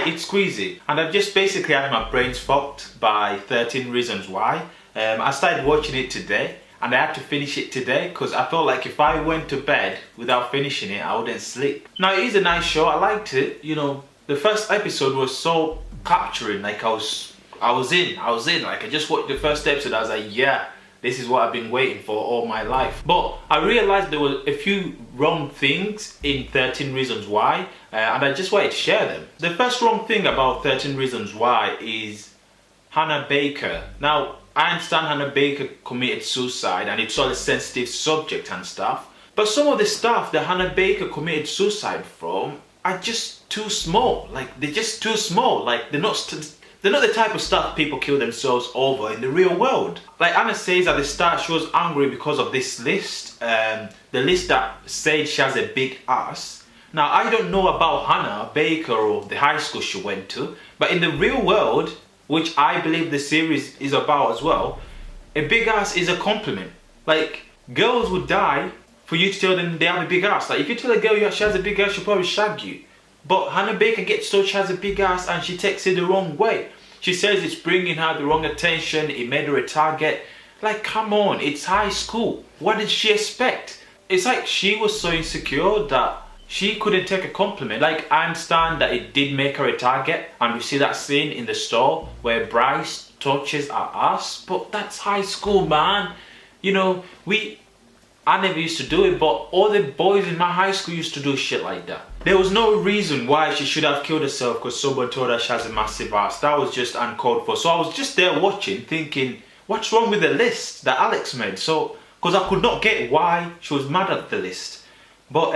it's squeezy. And I've just basically had my brains fucked by 13 Reasons Why. I started watching it today and I had to finish it today because I felt like if I went to bed without finishing it, I wouldn't sleep. Now, it is a nice show. I liked it. You know, the first episode was so capturing. Like I was in. Like I just watched the first episode. I was like, yeah, this is what I've been waiting for all my life. But I realized there were a few wrong things in 13 Reasons Why, and I just wanted to share them. The first wrong thing about 13 Reasons Why is Hannah Baker. Now, I understand Hannah Baker committed suicide and it's all a sensitive subject and stuff, but some of the stuff that Hannah Baker committed suicide from are just too small. Like, they're just too small. Like, they're not the type of stuff people kill themselves over in the real world. Like Anna says at the start, she was angry because of this list. The list that said she has a big ass. Now, I don't know about Hannah Baker or the high school she went to, but in the real world, which I believe the series is about as well, a big ass is a compliment. Like, girls would die for you to tell them they have a big ass. Like, if you tell a girl she has a big ass, she'll probably shag you. But Hannah Baker gets told she has a big ass and she takes it the wrong way. She says it's bringing her the wrong attention, it made her a target. Like, come on, it's high school. What did she expect? It's like she was so insecure that she couldn't take a compliment. Like, I understand that it did make her a target, and we see that scene in the store where Bryce touches her ass, but that's high school, man. You know, I never used to do it, but all the boys in my high school used to do shit like that. There was no reason why she should have killed herself because someone told her she has a massive ass. That was just uncalled for. So I was just there watching, thinking, what's wrong with the list that Alex made? So, because I could not get why she was mad at the list. But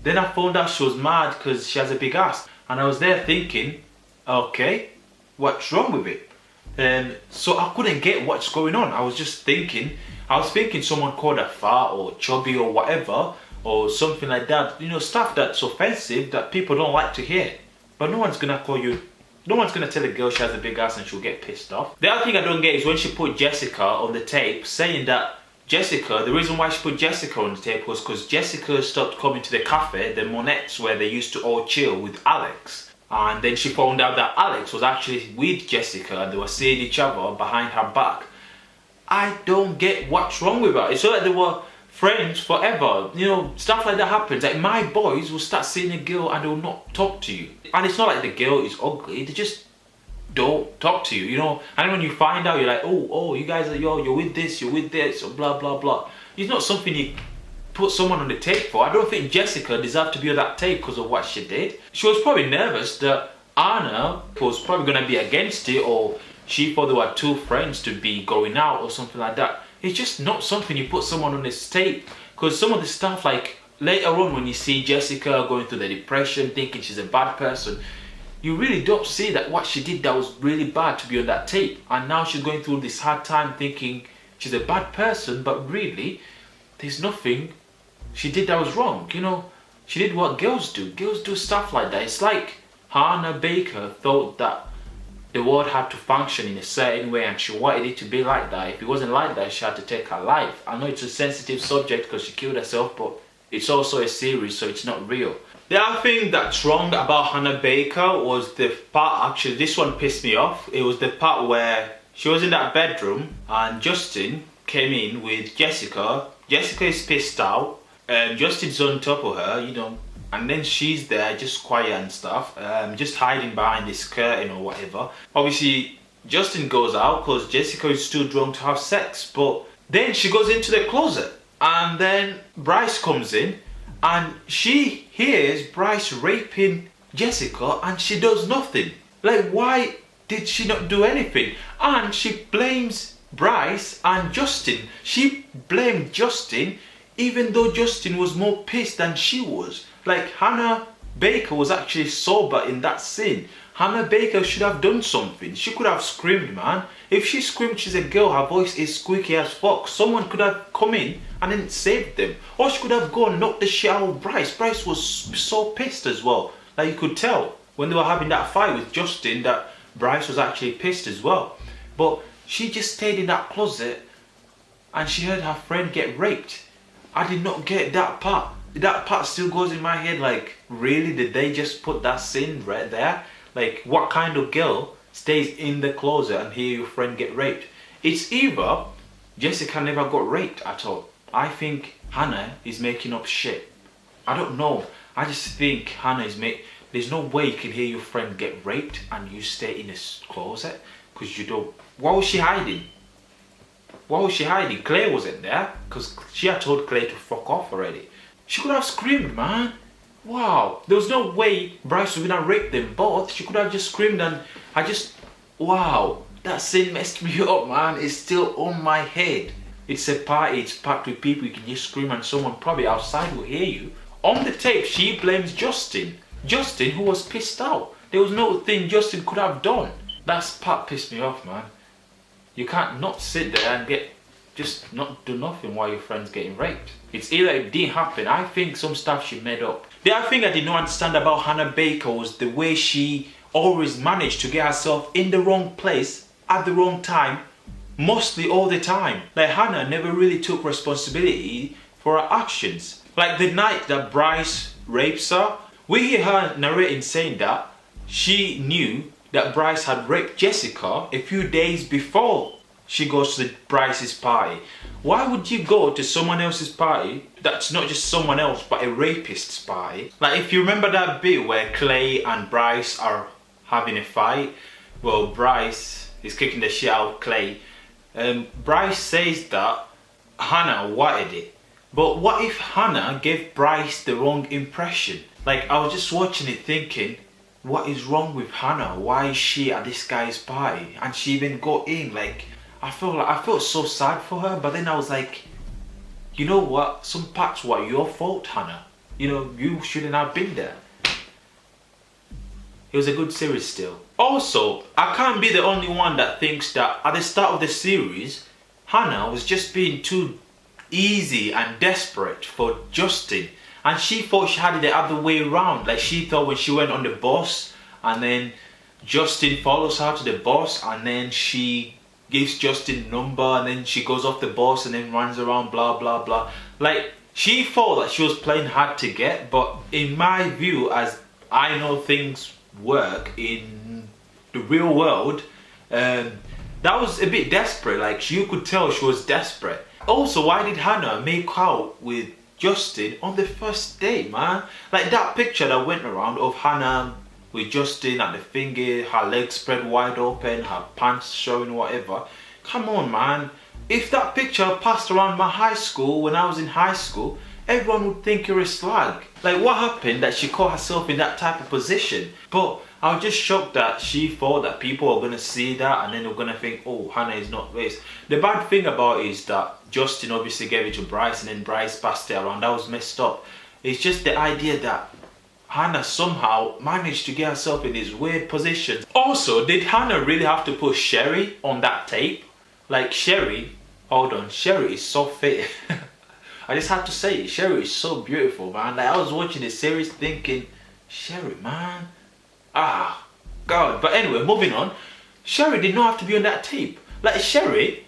then I found out she was mad because she has a big ass. And I was there thinking, okay, what's wrong with it? So I couldn't get what's going on. I was thinking someone called her fat or chubby or whatever, or something like that. You know, stuff that's offensive that people don't like to hear. But no one's gonna tell a girl she has a big ass and she'll get pissed off. The other thing I don't get is when she put Jessica on the tape, saying that the reason why she put Jessica on the tape was because Jessica stopped coming to the cafe, the Monettes, where they used to all chill with Alex. And then she found out that Alex was actually with Jessica and they were seeing each other behind her back. I don't get what's wrong with her. It's not like they were friends forever. You know, stuff like that happens. Like, my boys will start seeing a girl and they will not talk to you. And it's not like the girl is ugly, they just don't talk to you, you know. And when you find out, you're like, oh, you guys are, you're with this, or blah, blah, blah. It's not something you put someone on the tape for. I don't think Jessica deserved to be on that tape because of what she did. She was probably nervous that Anna was probably going to be against it, or she thought they were two friends to be going out or something like that. It's just not something you put someone on this tape. Because some of the stuff, like later on when you see Jessica going through the depression, thinking she's a bad person, you really don't see that what she did that was really bad to be on that tape. And now she's going through this hard time thinking she's a bad person, but really, there's nothing she did that was wrong. You know, she did what girls do. Girls do stuff like that. It's like Hannah Baker thought that the world had to function in a certain way and she wanted it to be like that. If it wasn't like that, she had to take her life. I know it's a sensitive subject because she killed herself, but it's also a series, so it's not real. The other thing that's wrong about Hannah Baker was the part, actually this one pissed me off. It was the part where she was in that bedroom and Justin came in with Jessica. Jessica is pissed out and Justin's on top of her, you know, and then she's there just quiet and stuff, just hiding behind this curtain or whatever. Obviously Justin goes out because Jessica is too drunk to have sex, but then she goes into the closet and then Bryce comes in and she hears Bryce raping Jessica and she does nothing. Like, why did she not do anything? And she blames Bryce and Justin. She blamed Justin even though Justin was more pissed than she was. Like, Hannah Baker was actually sober in that scene. Hannah Baker should have done something. She could have screamed, man. If she screamed, she's a girl, her voice is squeaky as fuck. Someone could have come in and then saved them. Or she could have gone and knocked the shit out of Bryce. Bryce was so pissed as well. Like, you could tell when they were having that fight with Justin that Bryce was actually pissed as well. But she just stayed in that closet and she heard her friend get raped. I did not get that part. That part still goes in my head, like, really, did they just put that scene right there? Like, what kind of girl stays in the closet and hear your friend get raped? It's either Jessica never got raped at all. I think Hannah is making up shit. I don't know. I just think Hannah is there's no way you can hear your friend get raped and you stay in a closet, because you don't. What was she hiding? What was she hiding? Claire wasn't there, because she had told Claire to fuck off already. She could have screamed, man. Wow. There was no way Bryce was gonna rape them both. She could have just screamed, and wow. That scene messed me up, man. It's still on my head. It's a party, it's packed with people. You can just scream and someone probably outside will hear you. On the tape, she blames Justin. Justin, who was pissed out. There was no thing Justin could have done. That part pissed me off, man. You can't not sit there and just not do nothing while your friend's getting raped. It's either it didn't happen. I think some stuff she made up. The other thing I did not understand about Hannah Baker was the way she always managed to get herself in the wrong place at the wrong time, mostly all the time. Like, Hannah never really took responsibility for her actions. Like the night that Bryce rapes her, we hear her narrating saying that she knew that Bryce had raped Jessica a few days before she goes to Bryce's party. Why would you go to someone else's party that's not just someone else but a rapist's party? Like, if you remember that bit where Clay and Bryce are having a fight, well, Bryce is kicking the shit out of Clay. Bryce says that Hannah wanted it. But what if Hannah gave Bryce the wrong impression? Like, I was just watching it thinking, what is wrong with Hannah? Why is she at this guy's party? And she even got in. Like, I felt so sad for her, but then I was like, you know what? Some parts were your fault, Hannah. You know, you shouldn't have been there. It was a good series still. Also, I can't be the only one that thinks that at the start of the series, Hannah was just being too easy and desperate for Justin. And she thought she had it the other way around. Like, she thought when she went on the bus and then Justin follows her to the bus and then she gives Justin a number and then she goes off the bus and then runs around, blah, blah, blah. Like, she thought that she was playing hard to get, but in my view, as I know things work in the real world, that was a bit desperate. Like, you could tell she was desperate. Also, why did Hannah make out with Justin on the first day, man? Like, that picture that went around of Hannah with Justin at the finger, her legs spread wide open, her pants showing, whatever. Come on, man. If that picture passed around my high school when I was in high school, everyone would think you're a slag. Like, what happened that she caught herself in that type of position? But I was just shocked that she thought that people were going to see that and then they were going to think, oh, Hannah is not race. The bad thing about it is that Justin obviously gave it to Bryce and then Bryce passed it around. That was messed up. It's just the idea that Hannah somehow managed to get herself in these weird positions. Also, did Hannah really have to put Sherry on that tape? Like, Sherry, hold on, Sherry is so fit. I just have to say, Sherry is so beautiful, man. Like, I was watching the series thinking, Sherry, man. Ah, God. But anyway, moving on. Sherry did not have to be on that tape. Like, Sherry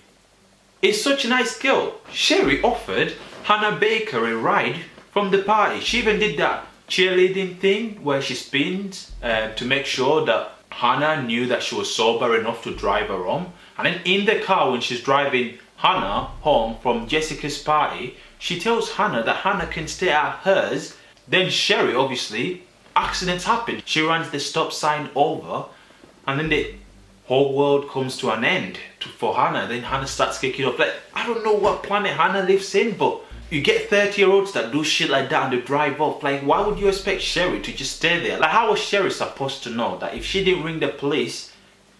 is such a nice girl. Sherry offered Hannah Baker a ride from the party. She even did that cheerleading thing where she spins to make sure that Hannah knew that she was sober enough to drive her home. And then in the car when she's driving Hannah home from Jessica's party, she tells Hannah that Hannah can stay at hers. Then Sherry, obviously, accidents happen. She runs the stop sign over and then the whole world comes to an end for Hannah. Then Hannah starts kicking up. Like, I don't know what planet Hannah lives in, but you get 30-year-olds that do shit like that and they drive off. Like, why would you expect Sherry to just stay there? Like, how was Sherry supposed to know that if she didn't ring the police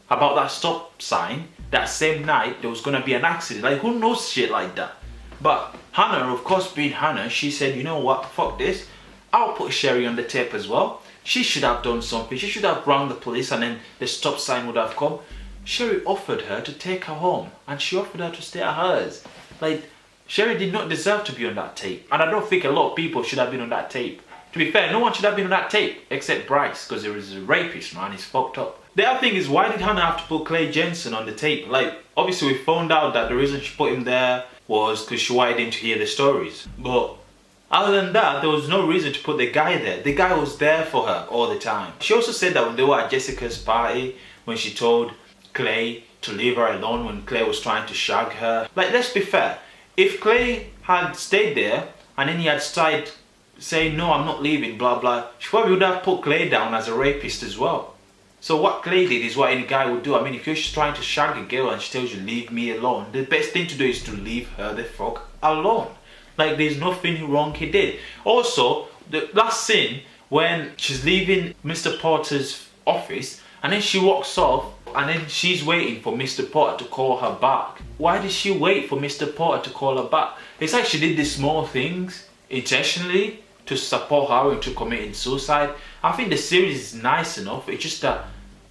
about that stop sign that same night there was gonna be an accident? Like, who knows shit like that? But Hannah, of course, being Hannah, she said, you know what, fuck this. I'll put Sherry on the tape as well. She should have done something. She should have rang the police and then the stop sign would have come. Sherry offered her to take her home and she offered her to stay at hers. Like, Sherry did not deserve to be on that tape. And I don't think a lot of people should have been on that tape. To be fair, no one should have been on that tape except Bryce, because he was a rapist, man. He's fucked up. The other thing is, why did Hannah have to put Clay Jensen on the tape? Like, obviously we found out that the reason she put him there was because she wanted him to hear the stories. But Other than that, there was no reason to put the guy there. The guy was there for her all the time. She also said that when they were at Jessica's party, when she told Clay to leave her alone when Clay was trying to shag her. Like, let's be fair. If Clay had stayed there and then he had started saying, no, I'm not leaving, blah, blah, she probably would have put Clay down as a rapist as well. So what Clay did is what any guy would do. I mean, if you're just trying to shag a girl and she tells you, leave me alone, the best thing to do is to leave her the fuck alone. Like, there's nothing wrong he did. Also, the last scene when she's leaving Mr. Porter's office and then she walks off and then she's waiting for Mr. Porter to call her back. Why did she wait for Mr. Porter to call her back? It's like she did these small things intentionally to support her into committing suicide. I think the series is nice enough. It's just that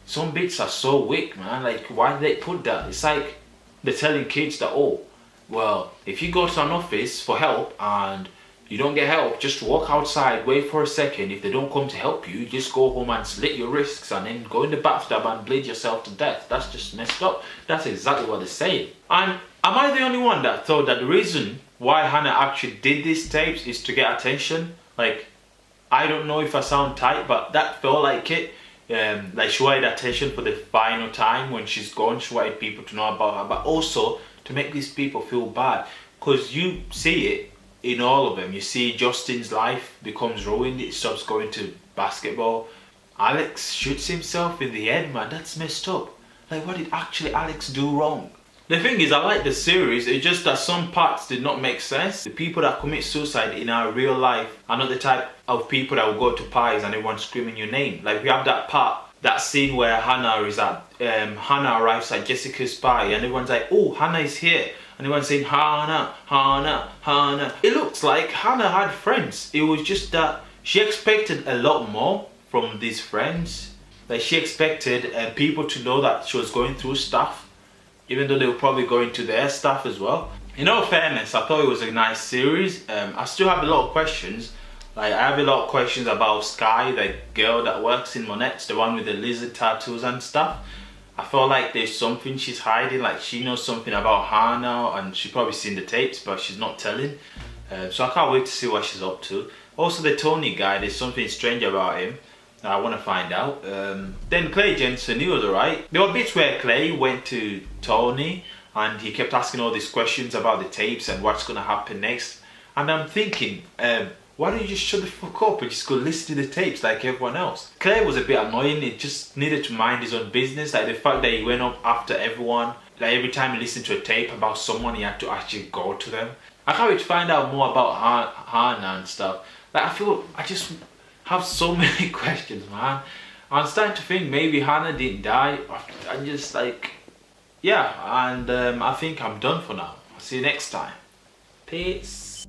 some bits are so weak, man. Like, why did they put that? It's like they're telling kids that, oh, well, if you go to an office for help and you don't get help, just walk outside, wait for a second. If they don't come to help you, just go home and slit your wrists and then go in the bathtub and bleed yourself to death. That's just messed up. That's exactly what they're saying. And am I the only one that thought that the reason why Hannah actually did these tapes is to get attention? Like, I don't know if I sound tight, but that felt like it. Like, she wanted attention for the final time when she's gone. She wanted people to know about her, but also to make these people feel bad. Because you see it in all of them. You see Justin's life becomes ruined. It stops going to basketball. Alex shoots himself in the head, man. That's messed up. Like, what did actually Alex do wrong? The thing is, I like the series. It's just that some parts did not make sense. The people that commit suicide in our real life are not the type of people that will go to parties and everyone screaming your name. Like, we have that part, that scene where Hannah is at, Hannah arrives at Jessica's party and everyone's like, oh, Hannah is here. And everyone's saying, Hannah, Hannah, Hannah. It looks like Hannah had friends. It was just that she expected a lot more from these friends. Like, she expected people to know that she was going through stuff, even though they were probably going to their stuff as well. In all fairness, I thought it was a nice series. I still have a lot of questions. Like, I have a lot of questions about Sky, the girl that works in Monette's, the one with the lizard tattoos and stuff. I feel like there's something she's hiding, like she knows something about Hannah and she's probably seen the tapes, but she's not telling. So I can't wait to see what she's up to. Also, the Tony guy, there's something strange about him. I want to find out. Then Clay Jensen, he was alright. There were bits where Clay went to Tony and he kept asking all these questions about the tapes and what's going to happen next. And I'm thinking, why don't you just shut the fuck up and just go listen to the tapes like everyone else? Clay was a bit annoying. He just needed to mind his own business. Like, the fact that he went up after everyone. Like, every time he listened to a tape about someone, he had to actually go to them. I can't wait to find out more about Hannah and stuff. Like, I just have so many questions, man. I'm starting to think maybe Hannah didn't die. I'm just like, yeah, and I think I'm done for now. I'll see you next time. Peace.